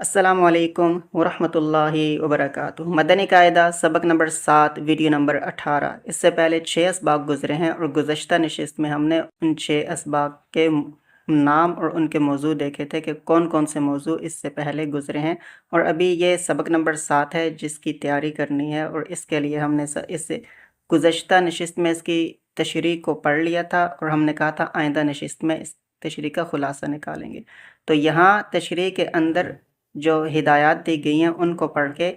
السلام علیکم ورحمۃ اللہ وبرکاتہ۔ مدنی قاعدہ سبق نمبر 7 ویڈیو نمبر 18۔ اس سے پہلے 6 اسباق گزرے ہیں اور گزشتہ نشست میں ہم نے ان 6 اسباق کے نام اور ان کے موضوع دیکھے تھے کہ کون کون سے موضوع اس سے پہلے گزرے ہیں، اور ابھی یہ سبق نمبر 7 ہے جس کی تیاری کرنی ہے، اور اس کے لیے ہم نے اس سے گزشتہ نشست میں اس کی تشریح کو پڑھ لیا تھا، اور ہم نے کہا تھا آئندہ نشست میں اس تشریح کا خلاصہ نکالیں گے۔ تو یہاں تشریح کے اندر جو ہدایات دی گئی ہیں ان کو پڑھ کے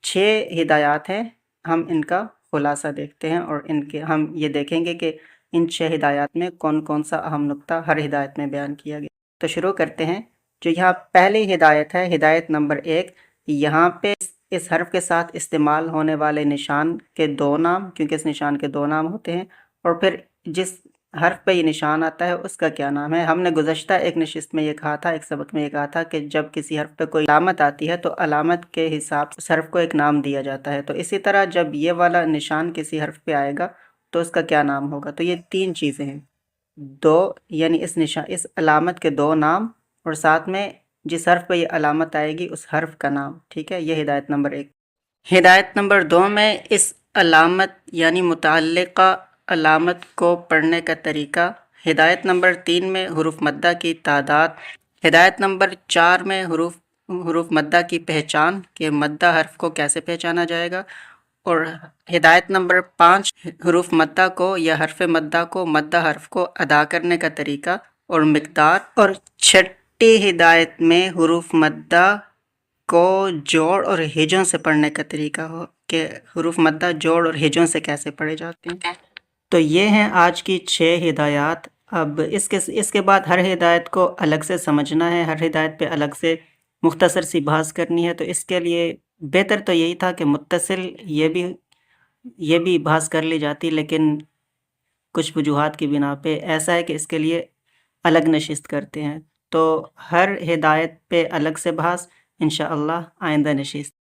6 ہدایات ہیں، ہم ان کا خلاصہ دیکھتے ہیں، اور ہم یہ دیکھیں گے کہ ان 6 ہدایات میں کون کون سا اہم نقطہ ہر ہدایت میں بیان کیا گیا۔ تو شروع کرتے ہیں۔ جو یہاں پہلی ہدایت ہے، ہدایت نمبر 1، یہاں پہ اس حرف کے ساتھ استعمال ہونے والے نشان کے 2 نام، کیونکہ اس نشان کے 2 نام ہوتے ہیں، اور پھر جس حرف پہ یہ نشان آتا ہے اس کا کیا نام ہے۔ ہم نے گزشتہ ایک نشست میں یہ کہا تھا، ایک سبق میں یہ کہا تھا کہ جب کسی حرف پہ کوئی علامت آتی ہے تو علامت کے حساب سے اس حرف کو ایک نام دیا جاتا ہے، تو اسی طرح جب یہ والا نشان کسی حرف پہ آئے گا تو اس کا کیا نام ہوگا۔ تو یہ 3 چیزیں ہیں، 2 یعنی اس علامت کے 2 نام، اور ساتھ میں جس حرف پہ یہ علامت آئے گی اس حرف کا نام، ٹھیک ہے۔ یہ ہدایت نمبر 1۔ ہدایت نمبر 2 میں اس علامت یعنی متعلقہ علامت کو پڑھنے کا طریقہ۔ ہدایت نمبر 3 میں حروف مدہ کی تعداد۔ ہدایت نمبر 4 میں حروف مدہ کی پہچان کہ مدہ حرف کو کیسے پہچانا جائے گا، اور ہدایت نمبر 5 حروف مدہ کو یا حرف مدہ کو مدہ حرف کو ادا کرنے کا طریقہ اور مقدار، اور 6ٹی ہدایت میں حروف مدہ کو جوڑ اور ہجوں سے پڑھنے کا طریقہ ہو کہ حروف مدہ جوڑ اور ہجوں سے کیسے پڑھے جاتے ہیں۔ تو یہ ہیں آج کی 6 ہدایات۔ اب اس کے بعد ہر ہدایت کو الگ سے سمجھنا ہے، ہر ہدایت پہ الگ سے مختصر سی بحث کرنی ہے، تو اس کے لیے بہتر تو یہی تھا کہ متصل یہ بھی بحث کر لی جاتی، لیکن کچھ وجوہات کی بنا پہ ایسا ہے کہ اس کے لیے الگ نشست کرتے ہیں۔ تو ہر ہدایت پہ الگ سے بحث انشاءاللہ آئندہ نشست۔